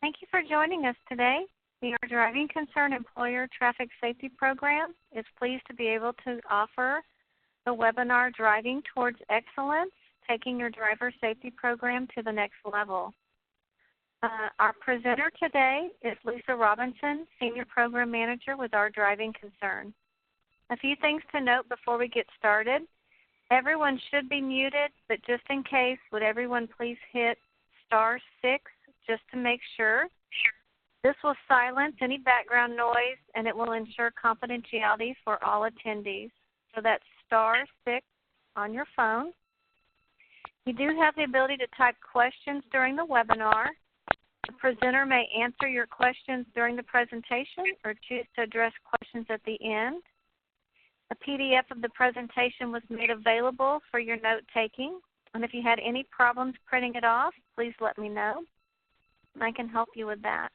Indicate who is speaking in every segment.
Speaker 1: Thank you for joining us today. The Our Driving Concern Employer Traffic Safety Program is pleased to be able to offer the webinar Driving Towards Excellence, Taking Your Driver Safety Program to the Next Level. Our presenter today is Lisa Robinson, Senior Program Manager with Our Driving Concern. A few things to note before we get started. Everyone should be muted, but just in case, would everyone please hit *6 just to make sure. This will silence any background noise, and it will ensure confidentiality for all attendees. So that's *6 on your phone. You do have the ability to type questions during the webinar. The presenter may answer your questions during the presentation or choose to address questions at the end. A PDF of the presentation was made available for your note-taking, and if you had any problems printing it off, please let me know, and I can help you with that.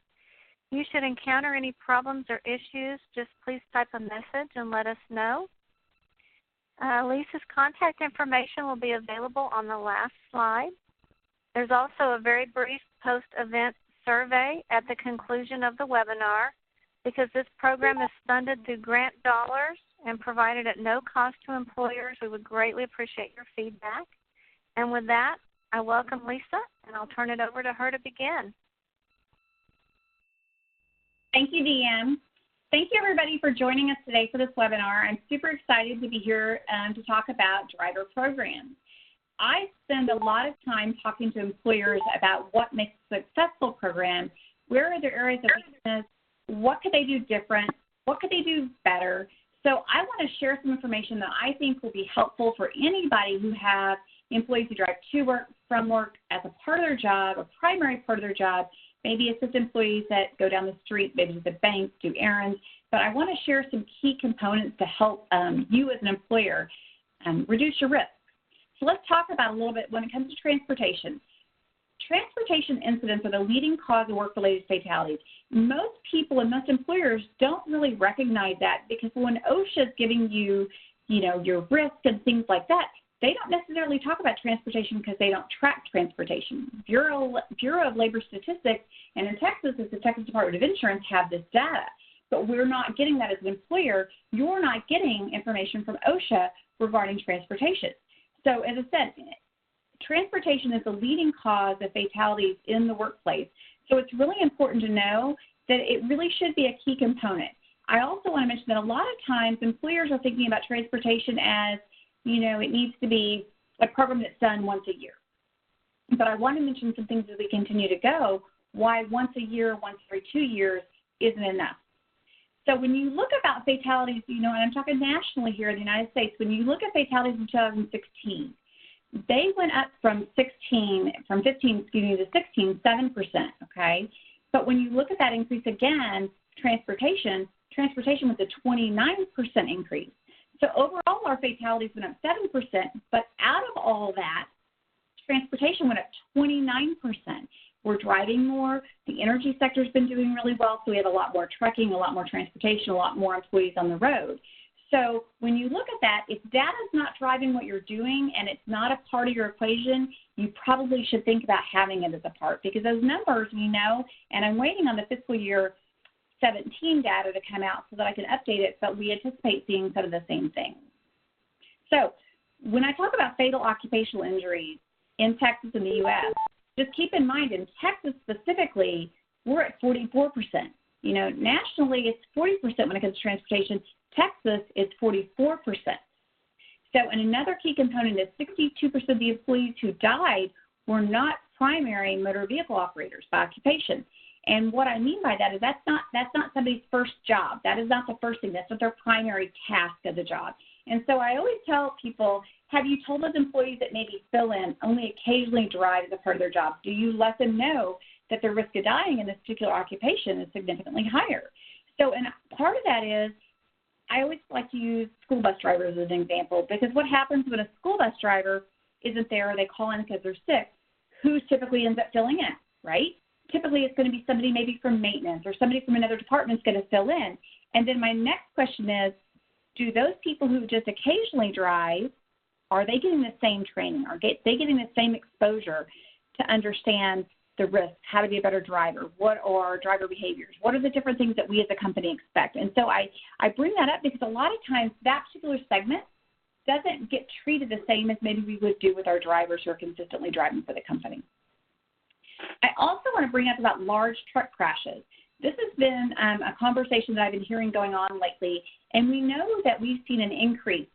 Speaker 1: If you should encounter any problems or issues, just please type a message and let us know. Lisa's contact information will be available on the last slide. There's also a very brief post-event survey at the conclusion of the webinar. Because this program is funded through grant dollars and provided at no cost to employers, we would greatly appreciate your feedback. And with that, I welcome Lisa, and I'll turn it over to her to begin.
Speaker 2: Thank you, Deanne. Thank you, everybody, for joining us today for this webinar. I'm super excited to be here to talk about driver programs. I spend a lot of time talking to employers about what makes a successful program, where are their areas of weakness, what could they do different, what could they do better. So I want to share some information that I think will be helpful for anybody who have employees who drive to work, from work, as a part of their job, a primary part of their job, maybe assist employees that go down the street, maybe to the bank, do errands. But I want to share some key components to help you as an employer reduce your risk. So let's talk about a little bit when it comes to transportation. Transportation incidents are the leading cause of work-related fatalities. Most people and most employers don't really recognize that because when OSHA is giving you, your risk and things like that, they don't necessarily talk about transportation because they don't track transportation. Bureau of Labor Statistics, and in Texas, it's the Texas Department of Insurance, have this data. But we're not getting that as an employer. You're not getting information from OSHA regarding transportation. So as I said, transportation is the leading cause of fatalities in the workplace. So it's really important to know that it really should be a key component. I also want to mention that a lot of times employers are thinking about transportation as, it needs to be a program that's done once a year. But I want to mention some things as we continue to go, why once a year, once every 2 years isn't enough. So when you look about fatalities, and I'm talking nationally here in the United States, when you look at fatalities in 2016, they went up from 15 to 16, 7%, okay? But when you look at that increase again, transportation was a 29% increase. So overall, our fatalities went up 7%, but out of all that, transportation went up 29%. We're driving more. The energy sector's been doing really well, so we have a lot more trucking, a lot more transportation, a lot more employees on the road. So when you look at that, if data's not driving what you're doing and it's not a part of your equation, you probably should think about having it as a part because those numbers we know, and I'm waiting on the fiscal year 17 data to come out so that I can update it, but we anticipate seeing some of the same things. So when I talk about fatal occupational injuries in Texas and the U.S., just keep in mind in Texas specifically, we're at 44%. Nationally it's 40% when it comes to transportation. Texas is 44%. So, and another key component is 62% of the employees who died were not primary motor vehicle operators by occupation. And what I mean by that is that's not somebody's first job. That is not the first thing. That's not their primary task of the job. And so I always tell people, have you told those employees that maybe fill in, only occasionally drive as a part of their job? Do you let them know that the risk of dying in this particular occupation is significantly higher? So, and part of that is, I always like to use school bus drivers as an example because what happens when a school bus driver isn't there or they call in because they're sick, who typically ends up filling in, right? Typically it's going to be somebody maybe from maintenance or somebody from another department is going to fill in. And then my next question is, do those people who just occasionally drive, are they getting the same training? Are they getting the same exposure to understand the risks, how to be a better driver, what are driver behaviors, what are the different things that we as a company expect. And so I bring that up because a lot of times that particular segment doesn't get treated the same as maybe we would do with our drivers who are consistently driving for the company. I also want to bring up about large truck crashes. This has been a conversation that I've been hearing going on lately, and we know that we've seen an increase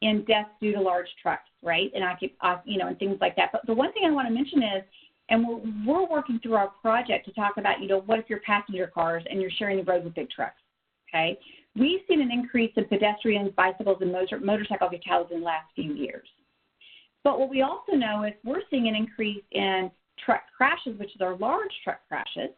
Speaker 2: in deaths due to large trucks, right, and and things like that. But the one thing I want to mention is, and we're working through our project to talk about, what if you're passenger cars and you're sharing the road with big trucks, okay? We've seen an increase in pedestrians, bicycles, and motorcycle fatalities in the last few years. But what we also know is we're seeing an increase in truck crashes, which is our large truck crashes.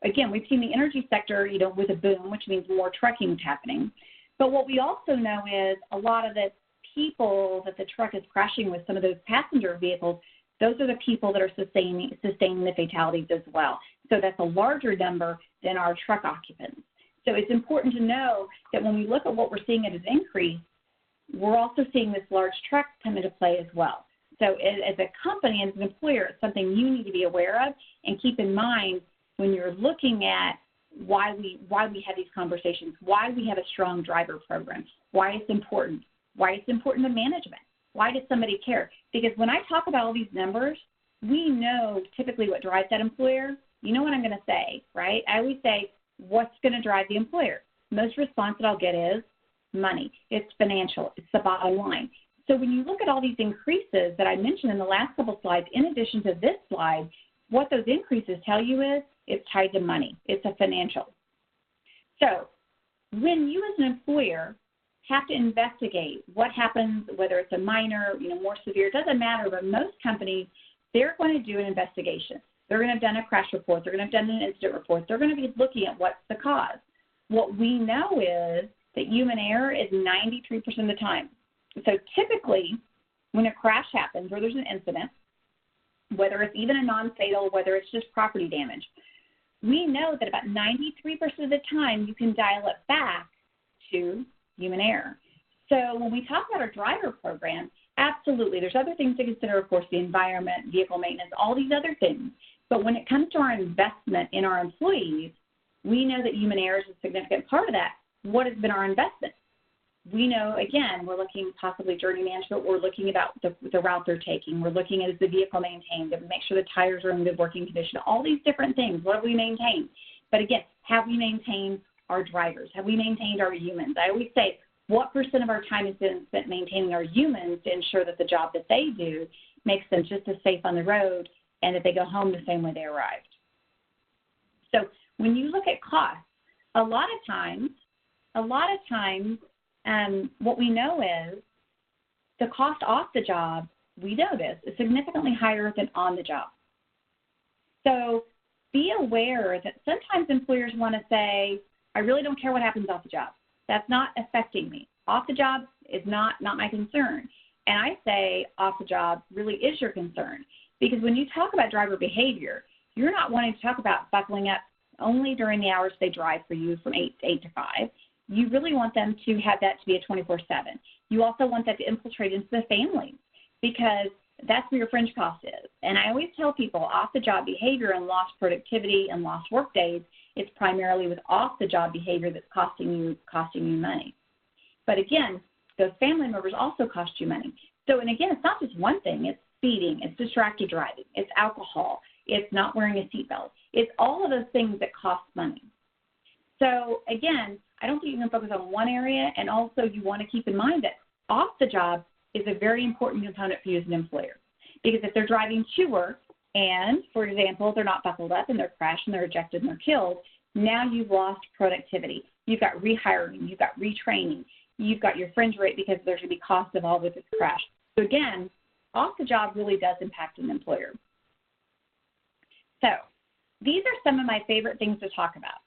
Speaker 2: Again, we've seen the energy sector, with a boom, which means more trucking is happening. But what we also know is a lot of the people that the truck is crashing with, some of those passenger vehicles, those are the people that are sustaining the fatalities as well. So that's a larger number than our truck occupants. So it's important to know that when we look at what we're seeing as an increase, we're also seeing this large truck come into play as well. So as a company, as an employer, it's something you need to be aware of and keep in mind when you're looking at why we have these conversations, why we have a strong driver program, why it's important to management. Why does somebody care? Because when I talk about all these numbers, we know typically what drives that employer. You know what I'm going to say, right? I always say, what's going to drive the employer? Most response that I'll get is money. It's financial. It's the bottom line. So when you look at all these increases that I mentioned in the last couple slides, in addition to this slide, what those increases tell you is it's tied to money. It's a financial. So when you as an employer have to investigate what happens, whether it's a minor, more severe, it doesn't matter, but most companies, they're going to do an investigation. They're going to have done a crash report. They're going to have done an incident report. They're going to be looking at what's the cause. What we know is that human error is 93% of the time. So typically, when a crash happens or there's an incident, whether it's even a non-fatal, whether it's just property damage, we know that about 93% of the time you can dial it back to human error. So when we talk about our driver program, absolutely, there's other things to consider, of course, the environment, vehicle maintenance, all these other things. But when it comes to our investment in our employees, we know that human error is a significant part of that. What has been our investment? We know, again, we're looking possibly journey management. We're looking about the route they're taking. We're looking at is the vehicle maintained, to make sure the tires are in good working condition, all these different things. What have we maintained? But again, have we maintained our drivers? Have we maintained our humans? I always say, what % of our time has been spent maintaining our humans to ensure that the job that they do makes them just as safe on the road and that they go home the same way they arrived? So when you look at costs, a lot of times, what we know is the cost off the job, we know this, is significantly higher than on the job. So be aware that sometimes employers want to say, I really don't care what happens off the job. That's not affecting me. Off the job is not my concern. And I say off the job really is your concern. Because when you talk about driver behavior, you're not wanting to talk about buckling up only during the hours they drive for you from 8 to 5. You really want them to have that to be a 24/7. You also want that to infiltrate into the families because that's where your fringe cost is. And I always tell people off-the-job behavior and lost productivity and lost work days, it's primarily with off-the-job behavior that's costing you money. But again, those family members also cost you money. So, and again, it's not just one thing. It's speeding. It's distracted driving. It's alcohol. It's not wearing a seatbelt. It's all of those things that cost money. So, again, I don't think you can focus on one area, and also you want to keep in mind that off the job is a very important component for you as an employer. Because if they're driving to work and, for example, they're not buckled up and they're crashed and they're ejected and they're killed, now you've lost productivity. You've got rehiring. You've got retraining. You've got your fringe rate because there's going to be costs involved with this crash. So, again, off the job really does impact an employer. So these are some of my favorite things to talk about.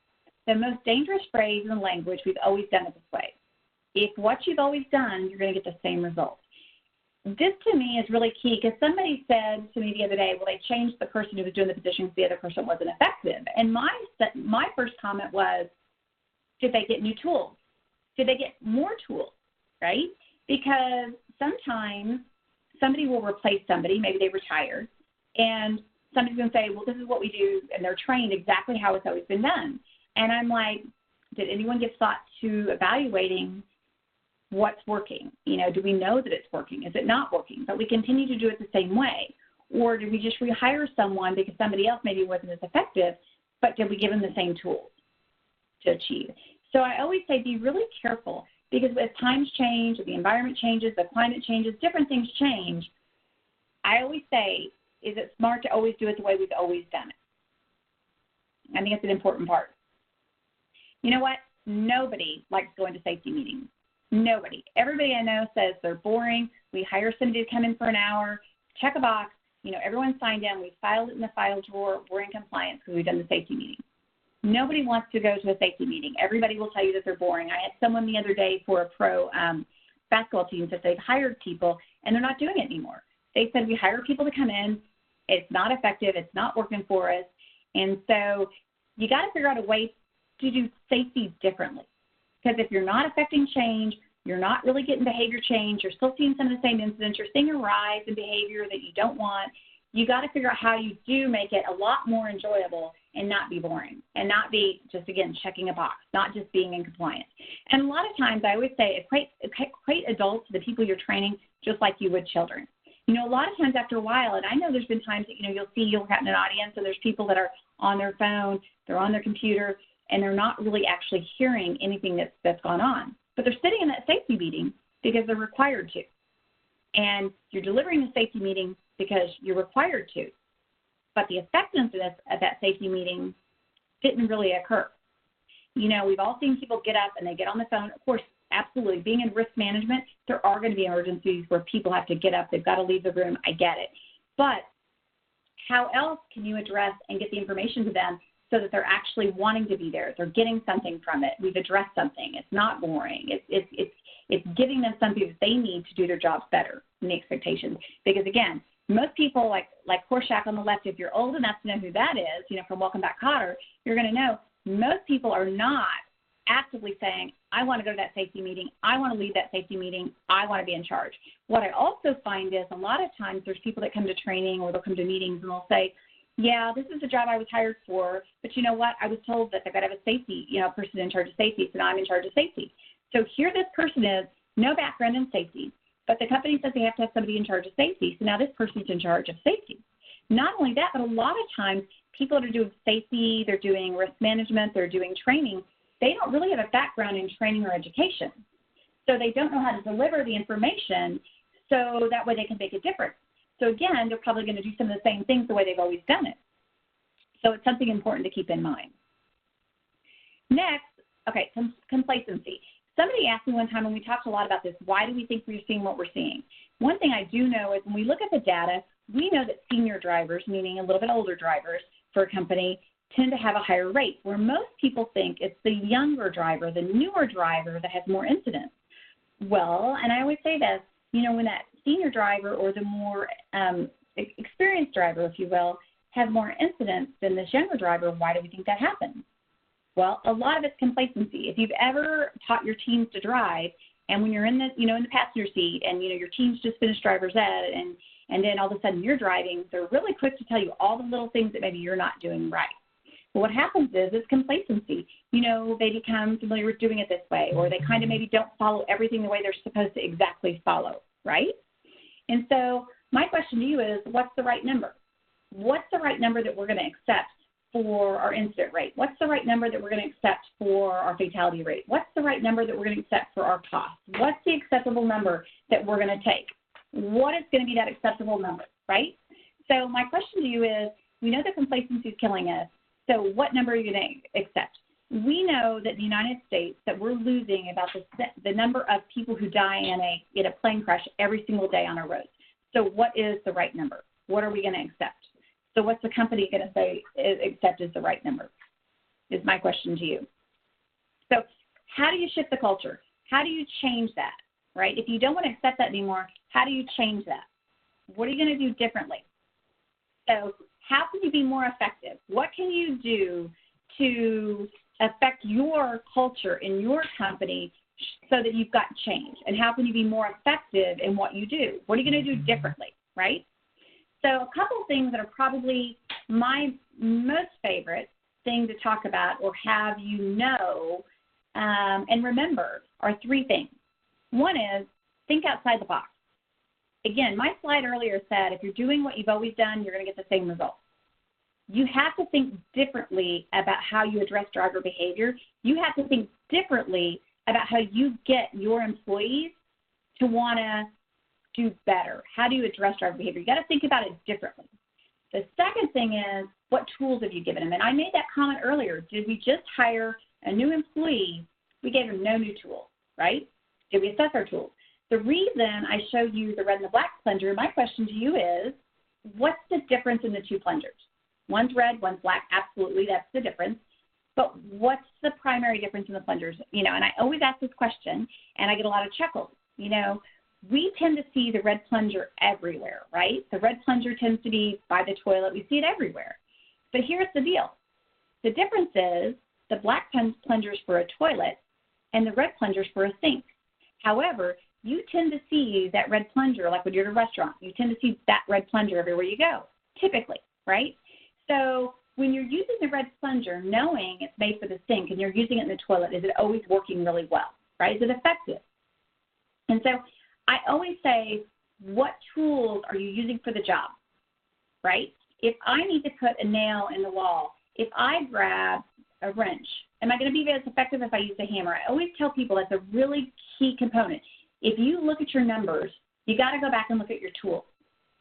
Speaker 2: The most dangerous phrase in language, we've always done it this way. If what you've always done, you're going to get the same result. This to me is really key because somebody said to me the other day, well, they changed the person who was doing the position because the other person wasn't effective. And my first comment was, did they get new tools? Did they get more tools, right? Because sometimes somebody will replace somebody, maybe they retire, and somebody's going to say, well, this is what we do, and they're trained exactly how it's always been done. And I'm like, did anyone give thought to evaluating what's working? You know, do we know that it's working? Is it not working? But we continue to do it the same way. Or did we just rehire someone because somebody else maybe wasn't as effective, but did we give them the same tools to achieve? So I always say be really careful, because as times change, the environment changes, the climate changes, different things change. I always say, is it smart to always do it the way we've always done it? I think it's an important part. You know what? Nobody likes going to safety meetings. Nobody. Everybody I know says they're boring. We hire somebody to come in for an hour, check a box. You know, everyone signed in. We filed it in the file drawer. We're in compliance because we've done the safety meeting. Nobody wants to go to a safety meeting. Everybody will tell you that they're boring. I had someone the other day for a pro basketball team that they've hired people, and they're not doing it anymore. They said, we hire people to come in. It's not effective. It's not working for us. And so you got to figure out a way to do safety differently. Because if you're not affecting change, you're not really getting behavior change, you're still seeing some of the same incidents, you're seeing a rise in behavior that you don't want, you got to figure out how you do make it a lot more enjoyable and not be boring and not be just, again, checking a box, not just being in compliance. And a lot of times I always say equate adults to the people you're training just like you would children. You know, a lot of times after a while, and I know there's been times that, you know, you'll look out in an audience and there's people that are on their phone, they're on their computer, and they're not really actually hearing anything that's gone on. But they're sitting in that safety meeting because they're required to. And you're delivering the safety meeting because you're required to. But the effectiveness of that safety meeting didn't really occur. You know, we've all seen people get up and they get on the phone. Of course, absolutely, being in risk management, there are going to be emergencies where people have to get up. They've got to leave the room. I get it. But how else can you address and get the information to them so that they're actually wanting to be there? They're getting something from it. We've addressed something. It's not boring. It's giving them something that they need to do their jobs better than the expectations. Because, again, most people, like Horseshack on the left, if you're old enough to know who that is, you know, from Welcome Back, Kotter, you're going to know most people are not actively saying, I want to go to that safety meeting. I want to lead that safety meeting. I want to be in charge. What I also find is a lot of times there's people that come to training or they'll come to meetings and they'll say, yeah, this is the job I was hired for, but you know what? I was told that they've got to have a safety, you know, person in charge of safety, so now I'm in charge of safety. So here this person is, no background in safety, but the company says they have to have somebody in charge of safety, so now this person's in charge of safety. Not only that, but a lot of times people that are doing safety, they're doing risk management, they're doing training, they don't really have a background in training or education. So they don't know how to deliver the information so that way they can make a difference. So again, they're probably going to do some of the same things the way they've always done it. So it's something important to keep in mind. Next, okay, complacency. Somebody asked me one time, and we talked a lot about this, why do we think we're seeing what we're seeing? One thing I do know is when we look at the data, we know that senior drivers, meaning a little bit older drivers for a company, tend to have a higher rate, where most people think it's the younger driver, the newer driver that has more incidents. Well, and I always say this, you know, when that senior driver or the more experienced driver, if you will, has more incidents than this younger driver, why do we think that happens? Well, a lot of it's complacency. If you've ever taught your teams to drive, and when you're in the, you know, in the passenger seat, and you know your team's just finished driver's ed, and then all of a sudden you're driving, they're really quick to tell you all the little things that maybe you're not doing right. But what happens is it's complacency. You know, they become familiar with doing it this way, or they kind of maybe don't follow everything the way they're supposed to exactly follow, right? And so my question to you is, what's the right number? What's the right number that we're going to accept for our incident rate? What's the right number that we're going to accept for our fatality rate? What's the right number that we're going to accept for our costs? What's the acceptable number that we're going to take? What is going to be that acceptable number, right? So my question to you is, we know that complacency is killing us, so what number are you going to accept? We know that in the United States that we're losing about the number of people who die in a plane crash every single day on our roads. So what is the right number? What are we going to accept? So what's the company going to say accept is the right number, is my question to you. So how do you shift the culture? How do you change that, right? If you don't want to accept that anymore, how do you change that? What are you going to do differently? So how can you be more effective? What can you do to affect your culture in your company so that you've got change? And how can you be more effective in what you do? What are you going to do differently, right? So a couple of things that are probably my most favorite thing to talk about or have you know and remember are three things. One is think outside the box. Again, my slide earlier said if you're doing what you've always done, you're going to get the same results. You have to think differently about how you address driver behavior. You have to think differently about how you get your employees to want to do better. How do you address driver behavior? You got to think about it differently. The second thing is, what tools have you given them? And I made that comment earlier. Did we just hire a new employee? We gave them no new tools, right? Did we assess our tools? The reason I showed you the red and the black plunger, my question to you is, what's the difference in the two plungers? One's red, one's black. Absolutely, that's the difference. But what's the primary difference in the plungers? And I always ask this question, and I get a lot of chuckles. We tend to see the red plunger everywhere, right? The red plunger tends to be by the toilet. We see it everywhere. But here's the deal. The difference is the black plunger is for a toilet, and the red plunger is for a sink. However, you tend to see that red plunger, like when you're at a restaurant, you tend to see that red plunger everywhere you go, typically, right? So when you're using the red plunger, knowing it's made for the sink and you're using it in the toilet, is it always working really well, right? Is it effective? And so I always say, what tools are you using for the job, right? If I need to put a nail in the wall, if I grab a wrench, am I going to be as effective if I use a hammer? I always tell people that's a really key component. If you look at your numbers, you got to go back and look at your tools.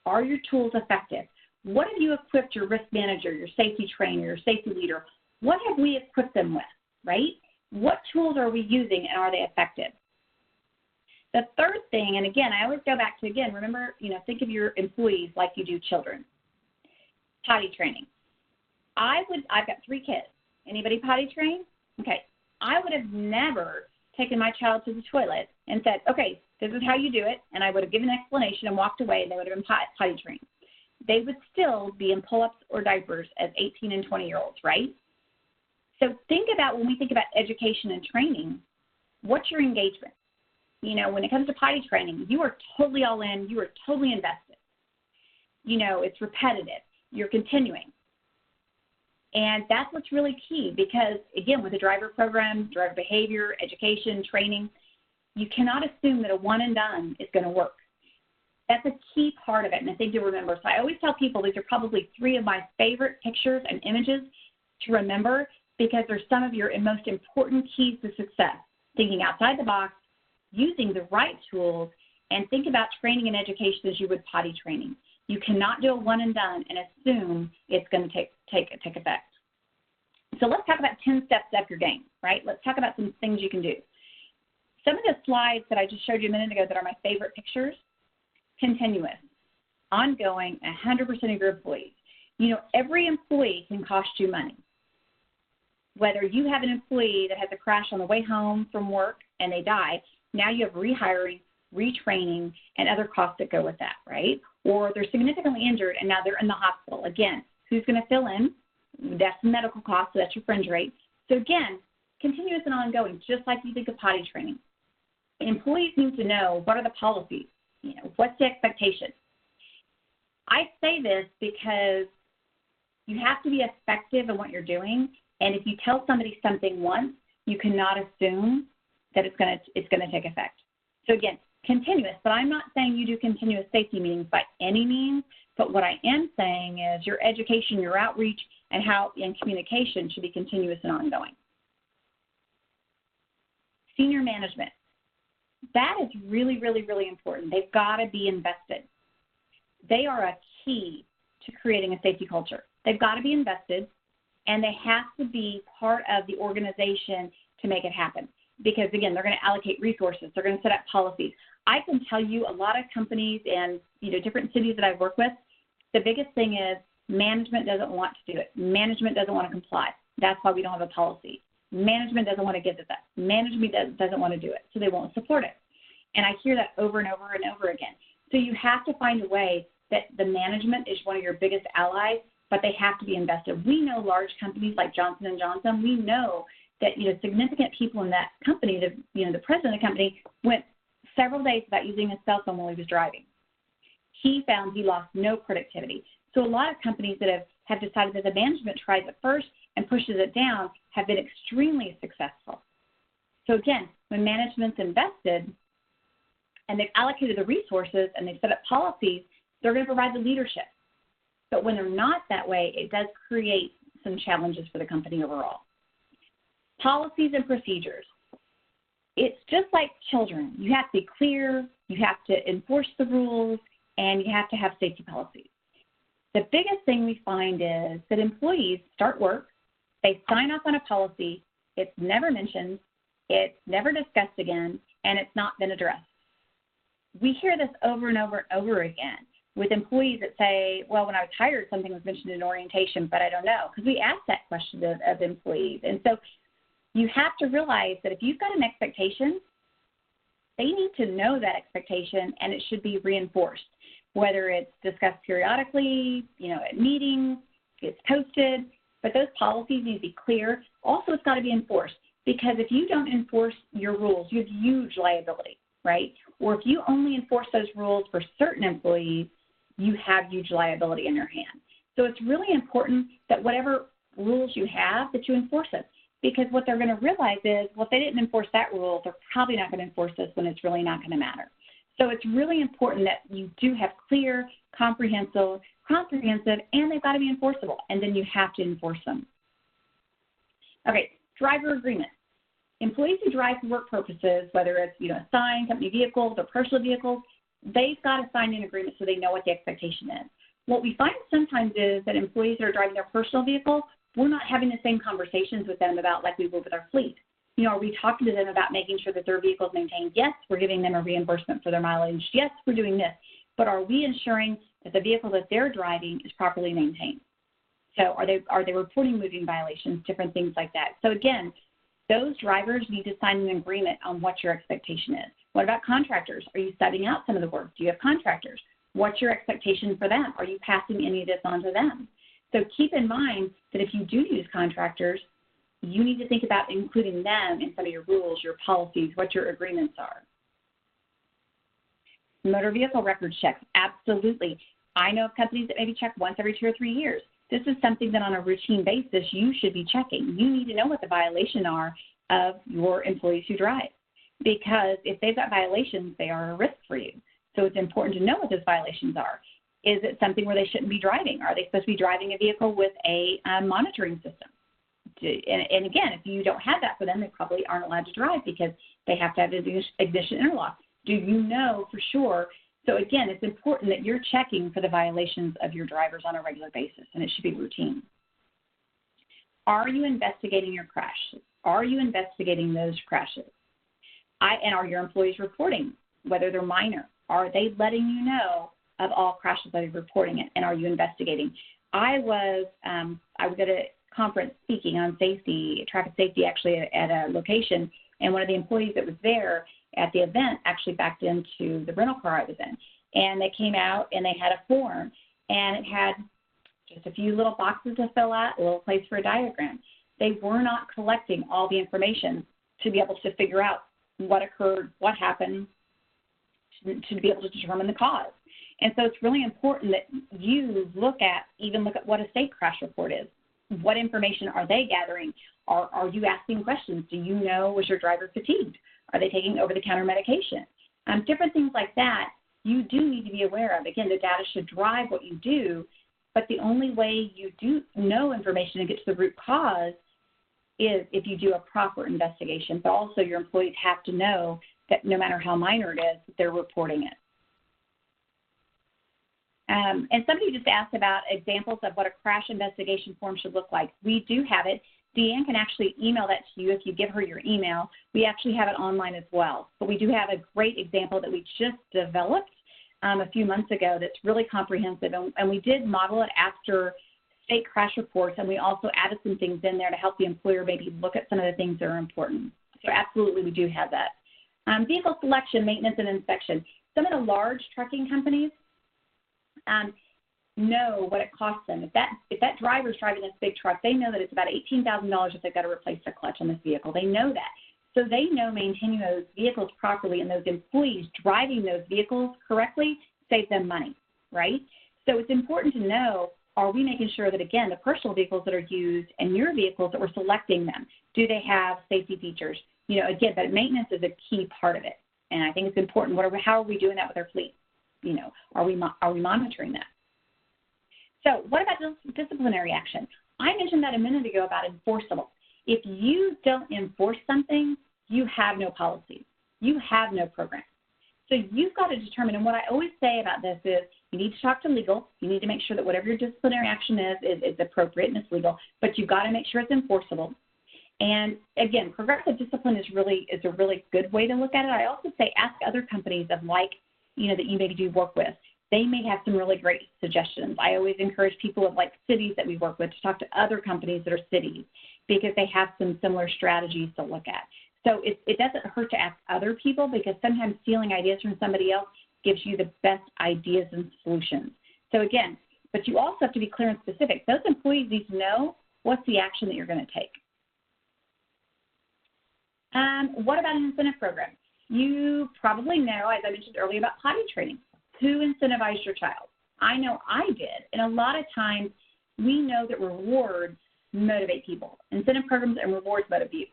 Speaker 2: Are your tools effective? What have you equipped your risk manager, your safety trainer, your safety leader? What have we equipped them with, right? What tools are we using, and are they effective? The third thing, and again, I always go back to, remember, think of your employees like you do children. Potty training. I've got 3 kids. Anybody potty train? Okay. I would have never taken my child to the toilet and said, okay, this is how you do it, and I would have given an explanation and walked away, and they would have been potty trained. They would still be in pull-ups or diapers as 18 and 20-year-olds, right? So think about, when we think about education and training, what's your engagement? When it comes to potty training, you are totally all in. You are totally invested. It's repetitive. You're continuing. And that's what's really key because, again, with the driver program, driver behavior, education, training, you cannot assume that a one and done is going to work. That's a key part of it, and I think you'll remember. So I always tell people these are probably 3 of my favorite pictures and images to remember because they're some of your most important keys to success. Thinking outside the box, using the right tools, and think about training and education as you would potty training. You cannot do a one and done and assume it's going to take effect. So let's talk about 10 steps to up your game, right? Let's talk about some things you can do. Some of the slides that I just showed you a minute ago that are my favorite pictures, continuous, ongoing, 100% of your employees. Every employee can cost you money. Whether you have an employee that has a crash on the way home from work and they die, now you have rehiring, retraining, and other costs that go with that, right? Or they're significantly injured and now they're in the hospital. Again, who's going to fill in? That's the medical cost, so that's your fringe rate. So again, continuous and ongoing, just like you think of potty training. Employees need to know, what are the policies? What's the expectation? I say this because you have to be effective in what you're doing, and if you tell somebody something once, you cannot assume that it's going to take effect. So again, continuous, but I'm not saying you do continuous safety meetings by any means, but what I am saying is your education, your outreach, and communication should be continuous and ongoing. Senior management. That is really, really, really important. They've got to be invested. They are a key to creating a safety culture. They've got to be invested, and they have to be part of the organization to make it happen. Because, again, they're going to allocate resources. They're going to set up policies. I can tell you a lot of companies and, different cities that I've worked with, the biggest thing is management doesn't want to do it. Management doesn't want to comply. That's why we don't have a policy. Management doesn't want to give it that. Management doesn't want to do it, so they won't support it. And I hear that over and over and over again. So you have to find a way that the management is one of your biggest allies, but they have to be invested. We know large companies like Johnson & Johnson, we know that, significant people in that company, the president of the company went several days without using his cell phone while he was driving. he found he lost no productivity. So a lot of companies that have decided that the management tries it first and pushes it down have been extremely successful. So again, when management's invested and they've allocated the resources and they've set up policies, they're going to provide the leadership. But when they're not that way, it does create some challenges for the company overall. Policies and procedures. It's just like children. You have to be clear, you have to enforce the rules, and you have to have safety policies. The biggest thing we find is that employees start work, they sign off on a policy, it's never mentioned, it's never discussed again, and it's not been addressed. We hear this over and over and over again with employees that say, well, when I was hired, something was mentioned in orientation, but I don't know, because we ask that question of employees. And so you have to realize that if you've got an expectation, they need to know that expectation, and it should be reinforced, whether it's discussed periodically, at meetings, it's posted, but those policies need to be clear. Also, it's got to be enforced, because if you don't enforce your rules, you have huge liability, right? Or if you only enforce those rules for certain employees, you have huge liability in your hands. So it's really important that whatever rules you have, that you enforce it. Because what they're going to realize is, well, if they didn't enforce that rule, they're probably not going to enforce this when it's really not going to matter. So it's really important that you do have clear, comprehensive, and they've got to be enforceable, and then you have to enforce them. Okay, driver agreement. Employees who drive for work purposes, whether it's assigned company vehicles or personal vehicles, they've got to sign an agreement so they know what the expectation is. What we find sometimes is that employees that are driving their personal vehicle, we're not having the same conversations with them about like we would with our fleet. Are we talking to them about making sure that their vehicle is maintained? Yes, we're giving them a reimbursement for their mileage. Yes, we're doing this. But are we ensuring that the vehicle that they're driving is properly maintained? So are they reporting moving violations, different things like that? So again, those drivers need to sign an agreement on what your expectation is. What about contractors? Are you subbing out some of the work? Do you have contractors? What's your expectation for them? Are you passing any of this on to them? So keep in mind that if you do use contractors, you need to think about including them in some of your rules, your policies, what your agreements are. Motor vehicle records checks, absolutely. I know of companies that maybe check once every 2 or 3 years. This is something that on a routine basis you should be checking. You need to know what the violations are of your employees who drive, because if they've got violations, they are a risk for you. So it's important to know what those violations are. Is it something where they shouldn't be driving? Are they supposed to be driving a vehicle with a monitoring system? And again, if you don't have that for them, they probably aren't allowed to drive because they have to have ignition interlock. Do you know for sure? So again, it's important that you're checking for the violations of your drivers on a regular basis, and it should be routine. Are you investigating your crashes? Are you investigating those crashes? And are your employees reporting, whether they're minor? Are they letting you know of all crashes that are reporting it, and are you investigating? I was at a conference speaking on safety, traffic safety, actually at a location, and one of the employees that was there at the event actually backed into the rental car I was in, and they came out and they had a form, and it had just a few little boxes to fill out, a little place for a diagram. They were not collecting all the information to be able to figure out what occurred, what happened, to be able to determine the cause. And so it's really important that you look at what a state crash report is. What information are they gathering? Are you asking questions? Do you know, was your driver fatigued? Are they taking over-the-counter medication? Different things like that you do need to be aware of. Again, the data should drive what you do, but the only way you do know information and get to the root cause is if you do a proper investigation. But also your employees have to know that no matter how minor it is, they're reporting it. And somebody just asked about examples of what a crash investigation form should look like. We do have it. Deanne can actually email that to you if you give her your email. We actually have it online as well. But we do have a great example that we just developed a few months ago that's really comprehensive. And we did model it after state crash reports, and we also added some things in there to help the employer maybe look at some of the things that are important. So absolutely, we do have that. Vehicle selection, maintenance, and inspection. Some of the large trucking companies know what it costs them. If that driver's driving this big truck, they know that it's about $18,000 if they've got to replace the clutch on this vehicle. They know that. So they know maintaining those vehicles properly and those employees driving those vehicles correctly saves them money. right? So it's important to know, are we making sure that, again, the personal vehicles that are used and your vehicles that we're selecting them, do they have safety features? You know, again, but maintenance is a key part of it. And I think it's important. How are we doing that with our fleet? You know, are we monitoring that? So what about disciplinary action? I mentioned that a minute ago about enforceable. If you don't enforce something, you have no policy. You have no program. So you've got to determine, and what I always say about this is you need to talk to legal. You need to make sure that whatever your disciplinary action is appropriate and it's legal, but you've got to make sure it's enforceable. And again, progressive discipline is a really good way to look at it. I also say ask other companies of that you maybe do work with. They may have some really great suggestions. I always encourage people of cities that we work with to talk to other companies that are cities because they have some similar strategies to look at. So it doesn't hurt to ask other people because sometimes stealing ideas from somebody else gives you the best ideas and solutions. So again, but you also have to be clear and specific. Those employees need to know what's the action that you're going to take. What about an incentive program? You probably know, as I mentioned earlier, about potty training. Who incentivized your child? I know I did. And a lot of times we know that rewards motivate people. Incentive programs and rewards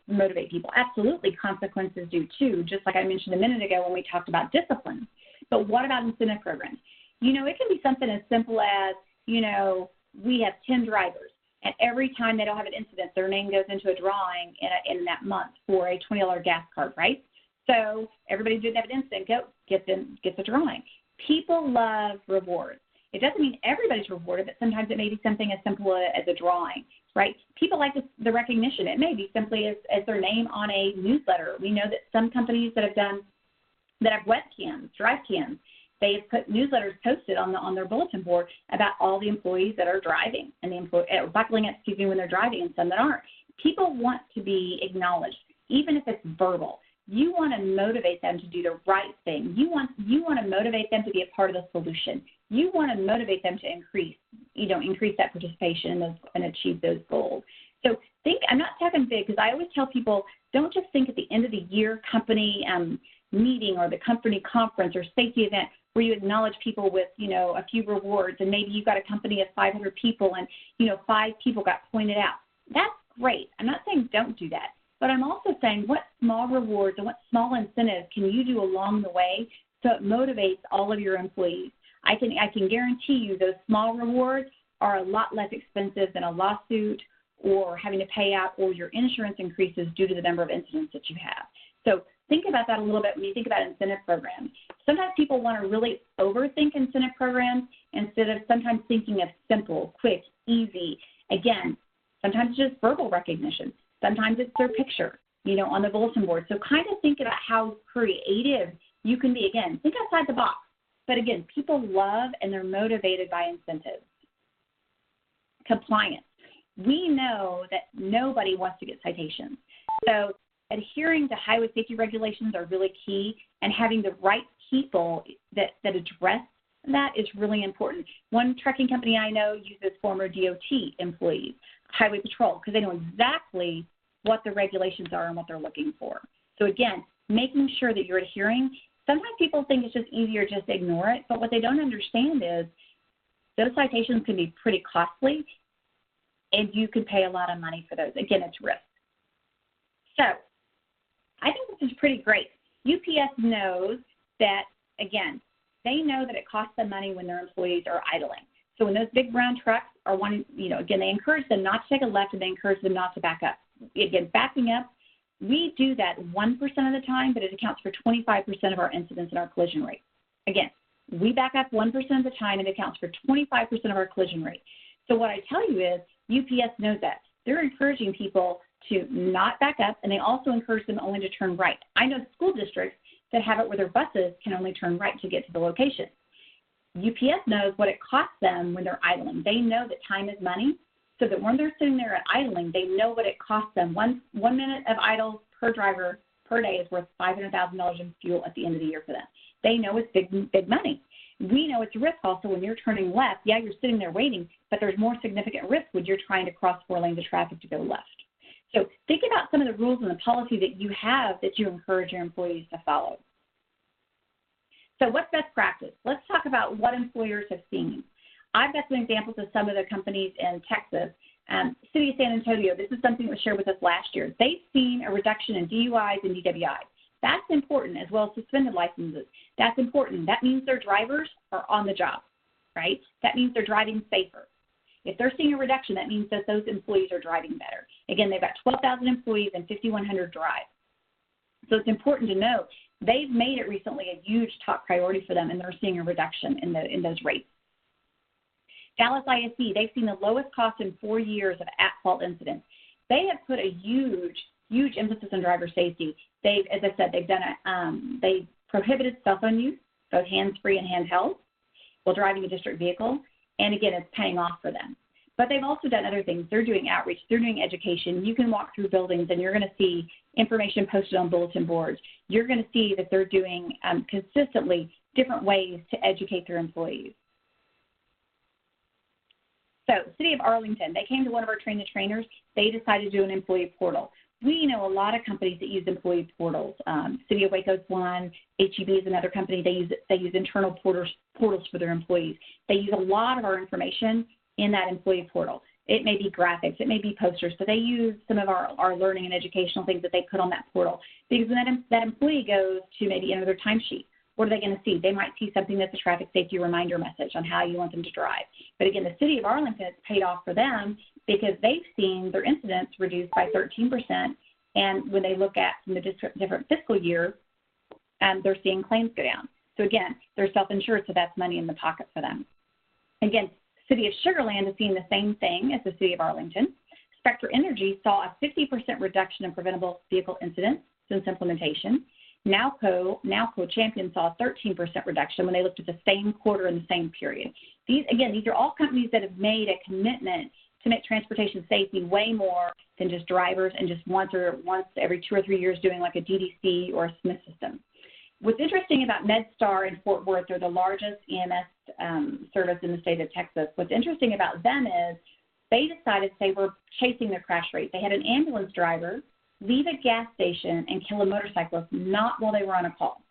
Speaker 2: motivate people. Absolutely, consequences do too, just like I mentioned a minute ago when we talked about discipline. But what about incentive programs? You know, it can be something as simple as, you know, we have 10 drivers, and every time they don't have an incident, their name goes into a drawing in that month for a $20 gas card, right? So everybody who didn't have an incident gets a drawing. People love rewards. It doesn't mean everybody's rewarded, but sometimes it may be something as simple as a drawing, right? People like the recognition. It may be simply as their name on a newsletter. We know that some companies that have webcams, drive cams, they have put newsletters posted on their bulletin board about all the employees that are driving and buckling up, when they're driving, and some that aren't. People want to be acknowledged, even if it's verbal. You want to motivate them to do the right thing. You want to motivate them to be a part of the solution. You want to motivate them to increase that participation and achieve those goals. So I'm not talking big, because I always tell people, don't just think at the end of the year company meeting or the company conference or safety event where you acknowledge people with, a few rewards, and maybe you've got a company of 500 people and, 5 people got pointed out. That's great. I'm not saying don't do that. But I'm also saying what small rewards and what small incentives can you do along the way so it motivates all of your employees? I can guarantee you those small rewards are a lot less expensive than a lawsuit or having to pay out or your insurance increases due to the number of incidents that you have. So think about that a little bit when you think about incentive programs. Sometimes people want to really overthink incentive programs instead of sometimes thinking of simple, quick, easy. Again, sometimes it's just verbal recognition. Sometimes it's their picture, on the bulletin board. So kind of think about how creative you can be. Again, think outside the box. But again, people love and they're motivated by incentives. Compliance. We know that nobody wants to get citations. So adhering to highway safety regulations are really key, and having the right people that address that is really important. One trucking company I know uses former DOT employees, Highway Patrol, because they know exactly what the regulations are and what they're looking for. So again, making sure that you're adhering. Sometimes people think it's just easier just to ignore it, but what they don't understand is those citations can be pretty costly, and you can pay a lot of money for those. Again, it's risk. So I think this is pretty great. UPS knows that, again, they know that it costs them money when their employees are idling. So when those big brown trucks are wanting, again, they encourage them not to take a left and they encourage them not to back up. Again, backing up, we do that 1% of the time, but it accounts for 25% of our incidents and our collision rate. Again, we back up 1% of the time and it accounts for 25% of our collision rate. So what I tell you is UPS knows that. They're encouraging people to not back up, and they also encourage them only to turn right. I know school districts that have it where their buses can only turn right to get to the location. UPS knows what it costs them when they're idling. They know that time is money, so that when they're sitting there at idling, they know what it costs them. One minute of idle per driver per day is worth $500,000 in fuel at the end of the year for them. They know it's big money. We know it's a risk also when you're turning left. Yeah, you're sitting there waiting, but there's more significant risk when you're trying to cross 4 lanes of traffic to go left. So think about some of the rules and the policy that you have that you encourage your employees to follow. So what's best practice? Let's talk about what employers have seen. I've got some examples of some of the companies in Texas. City of San Antonio, this is something that was shared with us last year. They've seen a reduction in DUIs and DWIs. That's important, as well as suspended licenses. That's important. That means their drivers are on the job, right? That means they're driving safer. If they're seeing a reduction, that means that those employees are driving better. Again, they've got 12,000 employees and 5,100 drive. So it's important to note they've made it recently a huge top priority for them, and they're seeing a reduction in those rates. Dallas ISD, they've seen the lowest cost in 4 years of at-fault incidents. They have put a huge emphasis on driver safety. They've, as I said, they've done they prohibited cell phone use, both hands-free and handheld, while driving a district vehicle. And again, it's paying off for them. But they've also done other things. They're doing outreach. They're doing education. You can walk through buildings, and you're going to see information posted on bulletin boards. You're going to see that they're doing consistently different ways to educate their employees. So City of Arlington, they came to one of our trainers. They decided to do an employee portal. We know a lot of companies that use employee portals. City of Waco's one. HEB is another company. They use internal portals for their employees. They use a lot of our information in that employee portal. It may be graphics, it may be posters, but they use some of our learning and educational things that they put on that portal. Because when that employee goes to maybe enter their timesheet, what are they going to see? They might see something that's a traffic safety reminder message on how you want them to drive. But again, the City of Arlington, it's paid off for them because they've seen their incidents reduced by 13%. And when they look at from the different fiscal year, they're seeing claims go down. So again, they're self-insured, so that's money in the pocket for them. Again, City of Sugar Land is seeing the same thing as the City of Arlington. Spectra Energy saw a 50% reduction in preventable vehicle incidents since implementation. Nowco Champion saw a 13% reduction when they looked at the same quarter in the same period. These are all companies that have made a commitment to make transportation safety way more than just drivers and just once every 2 or 3 years doing like a DDC or a Smith system. What's interesting about MedStar in Fort Worth, they're the largest EMS service in the state of Texas. What's interesting about them is they decided they were chasing their crash rate. They had an ambulance driver leave a gas station and kill a motorcyclist, not while they were on a call.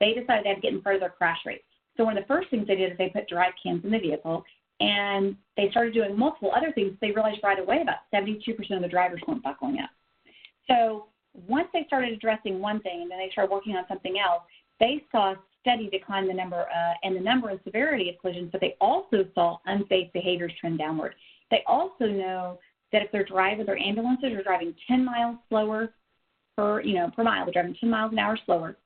Speaker 2: They decided they had to get in front of their crash rate. So one of the first things they did is they put drive cams in the vehicle, and they started doing multiple other things. They realized right away about 72% of the drivers weren't buckling up. So once they started addressing one thing and then they started working on something else, they saw a steady decline in the number and severity of collisions, but they also saw unsafe behaviors trend downward. They also know that if their ambulances are driving 10 miles slower per mile, they're driving 10 miles an hour slower,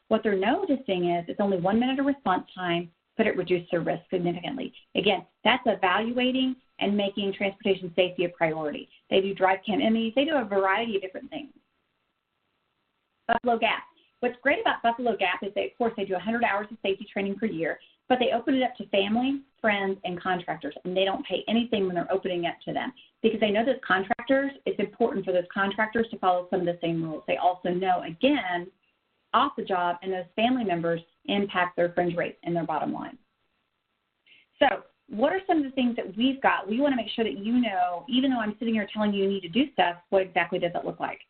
Speaker 2: what they're noticing is it's only 1 minute of response time, but it reduced their risk significantly. Again, that's evaluating and making transportation safety a priority. They do drive cam MEs. They do a variety of different things. Buffalo Gap. What's great about Buffalo Gap is they do 100 hours of safety training per year, but they open it up to family, friends, and contractors, and they don't pay anything when they're opening it to them because they know those contractors, it's important for those contractors to follow some of the same rules. They also know, again, off the job, and those family members impact their fringe rates and their bottom line. So what are some of the things that we've got? We want to make sure that you know, even though I'm sitting here telling you you need to do stuff, what exactly does it look like?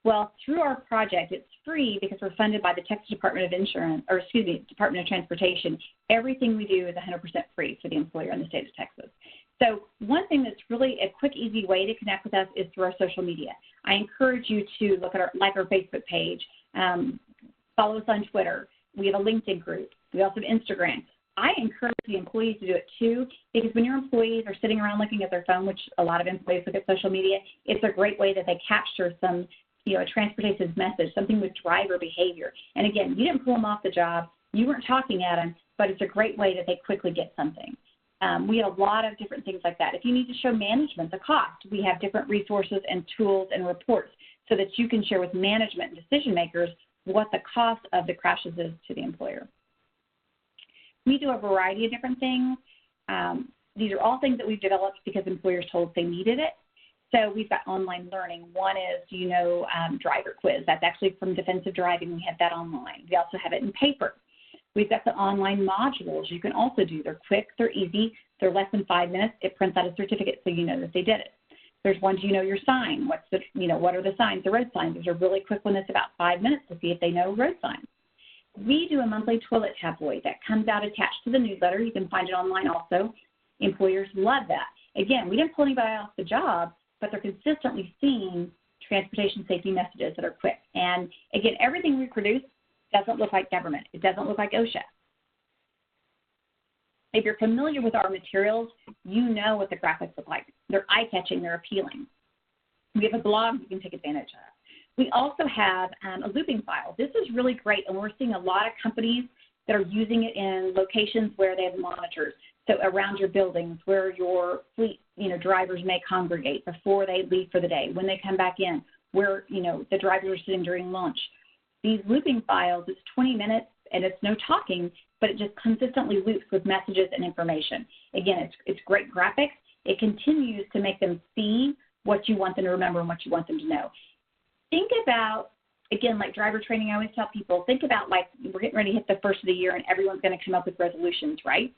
Speaker 2: Well, through our project, it's free because we're funded by the Texas Department of Transportation. Everything we do is 100% free for the employer in the state of Texas. So one thing that's really a quick, easy way to connect with us is through our social media. I encourage you to look at our Facebook page, follow us on Twitter. We have a LinkedIn group. We also have Instagram. I encourage the employees to do it too, because when your employees are sitting around looking at their phone, which a lot of employees look at social media, it's a great way that they capture some, a transportation message, something with driver behavior. And again, you didn't pull them off the job. You weren't talking at them, but it's a great way that they quickly get something. We have a lot of different things like that. If you need to show management the cost, we have different resources and tools and reports so that you can share with management and decision makers what the cost of the crashes is to the employer. We do a variety of different things. These are all things that we've developed because employers told us they needed it. So we've got online learning. One is, driver quiz. That's actually from Defensive Driving. We have that online. We also have it in paper. We've got the online modules you can also do. They're quick, they're easy, they're less than 5 minutes. It prints out a certificate so you know that they did it. There's one, your sign. What are the signs, the road signs? There's a really quick one that's about 5 minutes to see if they know road signs. We do a monthly toilet tabloid that comes out attached to the newsletter. You can find it online also. Employers love that. Again, we didn't pull anybody off the job, but they're consistently seeing transportation safety messages that are quick. And again, everything we produce doesn't look like government. It doesn't look like OSHA. If you're familiar with our materials, you know what the graphics look like. They're eye-catching, they're appealing. We have a blog you can take advantage of. We also have a looping file. This is really great, and we're seeing a lot of companies that are using it in locations where they have monitors. So around your buildings, where your fleet, drivers may congregate before they leave for the day, when they come back in, where, the drivers are sitting during lunch. These looping files, it's 20 minutes, and it's no talking, but it just consistently loops with messages and information. Again, it's great graphics. It continues to make them see what you want them to remember and what you want them to know. Think about, again, like driver training, I always tell people, think about like we're getting ready to hit the first of the year and everyone's going to come up with resolutions, right?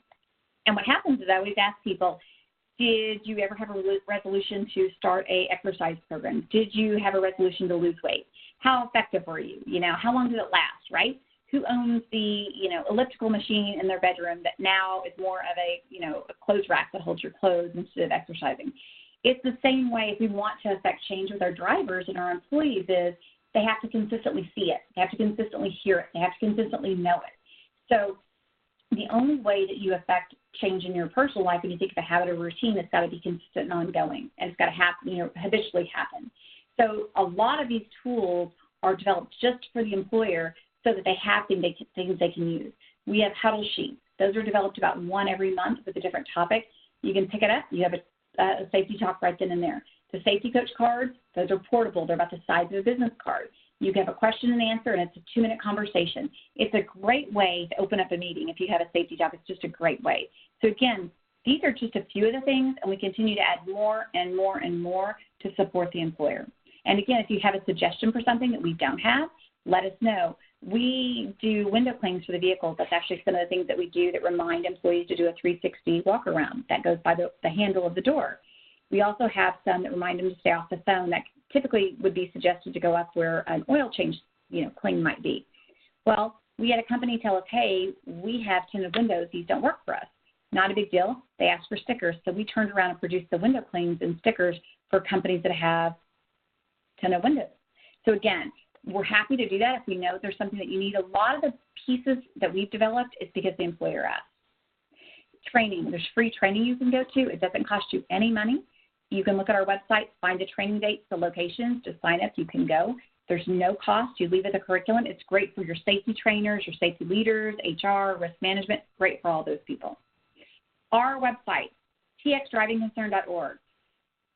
Speaker 2: And what happens is I always ask people, did you ever have a resolution to start a exercise program? Did you have a resolution to lose weight? How effective were you? How long did it last, right? Who owns the, elliptical machine in their bedroom that now is more of a, a clothes rack that holds your clothes instead of exercising? It's the same way if we want to affect change with our drivers and our employees is they have to consistently see it. They have to consistently hear it. They have to consistently know it. So the only way that you affect change in your personal life when you think of a habit or routine, it's got to be consistent and ongoing, and it's got to happen, habitually happen. So a lot of these tools are developed just for the employer so that they have things they can use. We have huddle sheets. Those are developed about one every month with a different topic. You can pick it up. You have a safety talk right then and there. The safety coach cards, those are portable. They're about the size of a business card. You can have a question and answer, and it's a 2-minute conversation. It's a great way to open up a meeting. If you have a safety talk, it's just a great way. So again, these are just a few of the things, and we continue to add more and more and more to support the employer. And again, if you have a suggestion for something that we don't have, let us know. We do window clings for the vehicles. That's actually some of the things that we do that remind employees to do a 360 walk around. That goes by the handle of the door. We also have some that remind them to stay off the phone that typically would be suggested to go up where an oil change, cling might be. Well, we had a company tell us, hey, we have tinted windows. These don't work for us. Not a big deal. They asked for stickers. So we turned around and produced the window clings and stickers for companies that have tinted windows. So again, we're happy to do that if we know there's something that you need. A lot of the pieces that we've developed is because the employer asked. Training, there's free training you can go to. It doesn't cost you any money. You can look at our website, find the training dates, the locations, just sign up, you can go. There's no cost. You leave it the curriculum. It's great for your safety trainers, your safety leaders, HR, risk management, great for all those people. Our website, txdrivingconcern.org.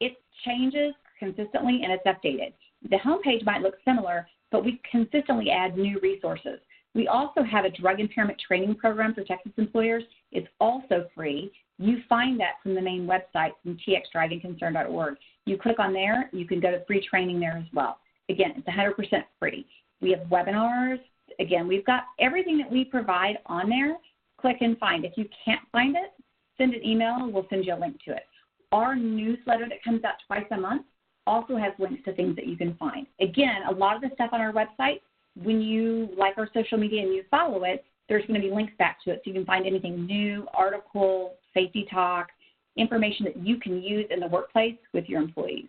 Speaker 2: It changes consistently and it's updated. The homepage might look similar, but we consistently add new resources. We also have a drug impairment training program for Texas employers. It's also free. You find that from the main website from txdrivingconcern.org. You click on there, you can go to free training there as well. Again, it's 100% free. We have webinars. Again, we've got everything that we provide on there. Click and find. If you can't find it, send an email. We'll send you a link to it. Our newsletter that comes out twice a month also has links to things that you can find. Again, a lot of the stuff on our website, when you like our social media and you follow it, there's going to be links back to it so you can find anything new, articles, safety talk, information that you can use in the workplace with your employees.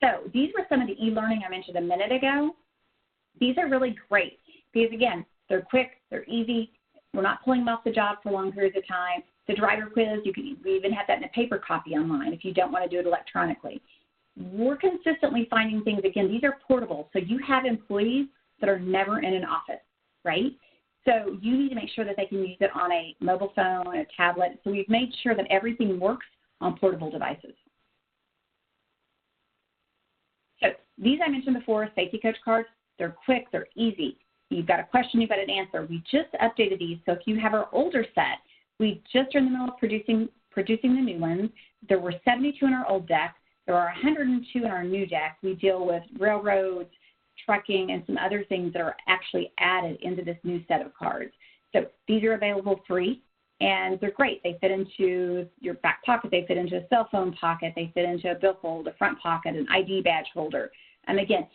Speaker 2: So these were some of the e-learning I mentioned a minute ago. These are really great because, again, they're quick, they're easy. We're not pulling them off the job for long periods of time. The driver quiz, we even have that in a paper copy online if you don't want to do it electronically. We're consistently finding things. Again, these are portable, so you have employees that are never in an office, right? So you need to make sure that they can use it on a mobile phone, a tablet. So we've made sure that everything works on portable devices. So these I mentioned before, safety coach cards, they're quick, they're easy. You've got a question, you've got an answer. We just updated these. So if you have our older set, we just are in the middle of producing the new ones. There were 72 in our old deck. There are 102 in our new deck. We deal with railroads, trucking, and some other things that are actually added into this new set of cards. So these are available free, and they're great. They fit into your back pocket. They fit into a cell phone pocket. They fit into a billfold, a front pocket, an ID badge holder. And again,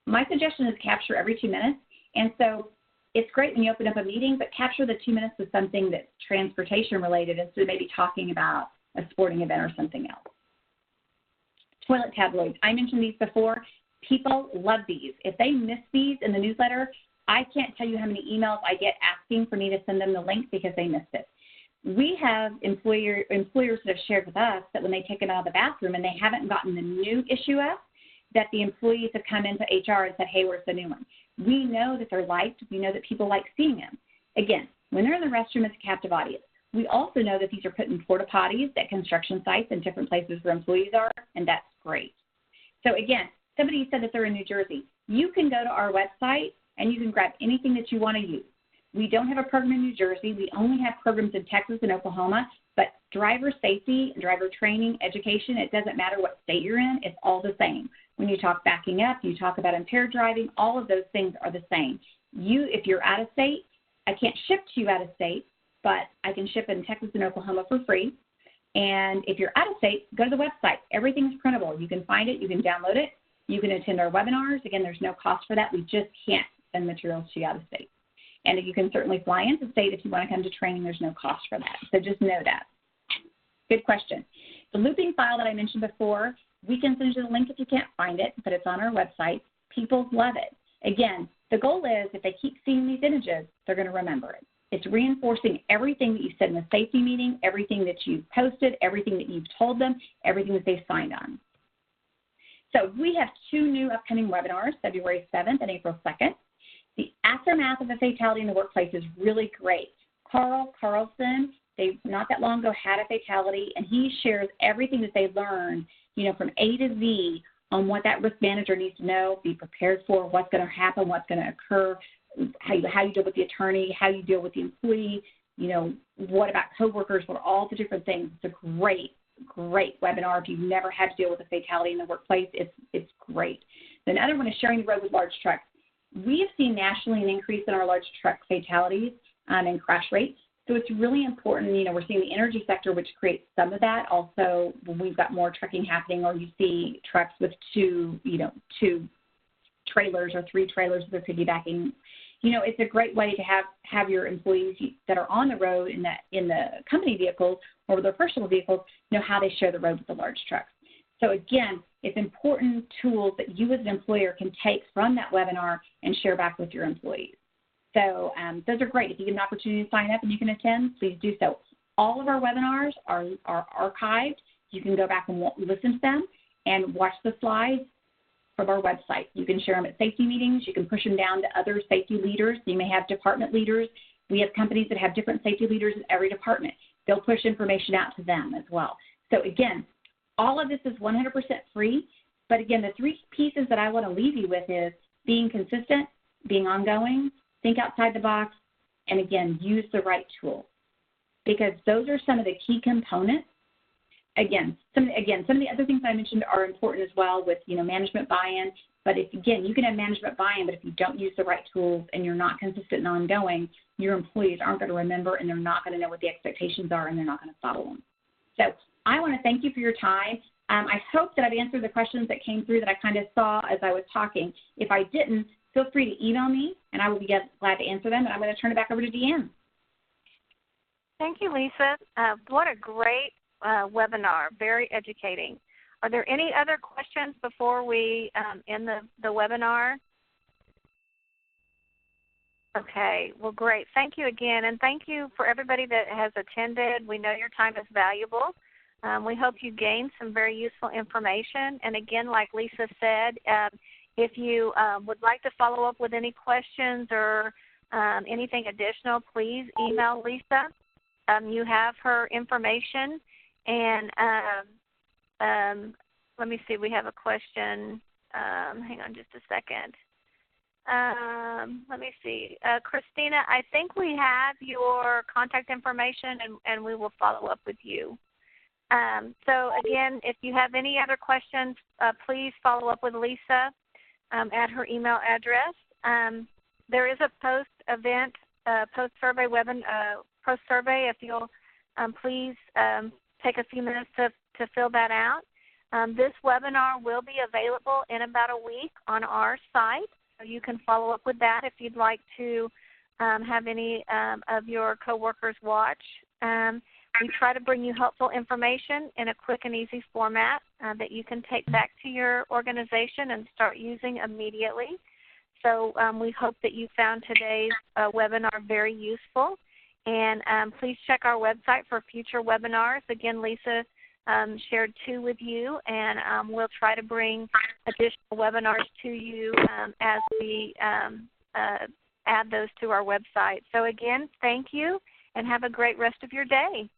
Speaker 2: my suggestion is capture every 2 minutes. And so it's great when you open up a meeting, but capture the 2 minutes with something that's transportation related instead of maybe talking about a sporting event or something else. Toilet tabloids. I mentioned these before. People love these. If they miss these in the newsletter, I can't tell you how many emails I get asking for me to send them the link because they missed it. We have employers that have shared with us that when they take them out of the bathroom and they haven't gotten the new issue up, that the employees have come into HR and said, hey, where's the new one? We know that they're liked. We know that people like seeing them. Again, when they're in the restroom, it's a captive audience. We also know that these are put in porta potties at construction sites and different places where employees are, and that's great. So again, somebody said that they're in New Jersey. You can go to our website and you can grab anything that you want to use. We don't have a program in New Jersey. We only have programs in Texas and Oklahoma, but driver safety, driver training, education, it doesn't matter what state you're in, it's all the same. When you talk backing up, you talk about impaired driving, all of those things are the same. If you're out of state, I can't ship to you out of state, but I can ship in Texas and Oklahoma for free. And if you're out of state, go to the website. Everything's printable. You can find it. You can download it. You can attend our webinars. Again, there's no cost for that. We just can't send materials to you out of state. And you can certainly fly into state if you want to come to training. There's no cost for that. So just know that. Good question. The looping file that I mentioned before, we can send you the link if you can't find it, but it's on our website. People love it. Again, the goal is if they keep seeing these images, they're going to remember it. It's reinforcing everything that you said in the safety meeting, everything that you've posted, everything that you've told them, everything that they've signed on. So we have 2 new upcoming webinars, February 7th and April 2nd. The aftermath of a fatality in the workplace is really great. Carl Carlson, they not that long ago had a fatality, and he shares everything that they learned, from A to Z on what that risk manager needs to know, be prepared for, what's going to happen, what's going to occur, how you deal with the attorney, how you deal with the employee, what about coworkers, what are all the different things. It's a great webinar. If you've never had to deal with a fatality in the workplace, it's great. The other one is sharing the road with large trucks. We have seen nationally an increase in our large truck fatalities and crash rates. So it's really important, we're seeing the energy sector, which creates some of that. Also, when we've got more trucking happening, or you see trucks with 2 trailers or 3 trailers that are piggybacking, it's a great way to have your employees that are on the road in the company vehicles or their personal vehicles know how they share the road with the large trucks. So again, it's important tools that you as an employer can take from that webinar and share back with your employees. So those are great. If you get an opportunity to sign up and you can attend, please do so. All of our webinars are archived. You can go back and listen to them and watch the slides from our website. You can share them at safety meetings. You can push them down to other safety leaders. You may have department leaders. We have companies that have different safety leaders in every department. They'll push information out to them as well. So again, all of this is 100% free. But again, the 3 pieces that I want to leave you with is being consistent, being ongoing, think outside the box, and again, use the right tools, because those are some of the key components. Again, some of the other things I mentioned are important as well with, management buy-in. But you can have management buy-in, but if you don't use the right tools and you're not consistent and ongoing, your employees aren't going to remember, and they're not going to know what the expectations are, and they're not going to follow them. So I want to thank you for your time. I hope that I've answered the questions that came through that I kind of saw as I was talking. If I didn't, feel free to email me, and I will be glad to answer them. And I'm going to turn it back over to Deanne.
Speaker 1: Thank you, Lisa. What a great webinar, very educating. Are there any other questions before we end the webinar? Okay, well, great. Thank you again, and thank you for everybody that has attended. We know your time is valuable. We hope you gained some very useful information. And again, like Lisa said, if you would like to follow up with any questions or anything additional, please email Lisa. You have her information. And let me see, we have a question. Hang on just a second. Let me see. Christina, I think we have your contact information, and we will follow up with you. So, again, if you have any other questions, please follow up with Lisa at her email address. There is a post-event, post-survey post-survey. If you'll please take a few minutes to fill that out. This webinar will be available in about a week on our site. So you can follow up with that if you'd like to have any of your coworkers watch. We try to bring you helpful information in a quick and easy format that you can take back to your organization and start using immediately. So we hope that you found today's webinar very useful. And please check our website for future webinars. Again, Lisa shared 2 with you, and we'll try to bring additional webinars to you as we add those to our website. So again, thank you, and have a great rest of your day.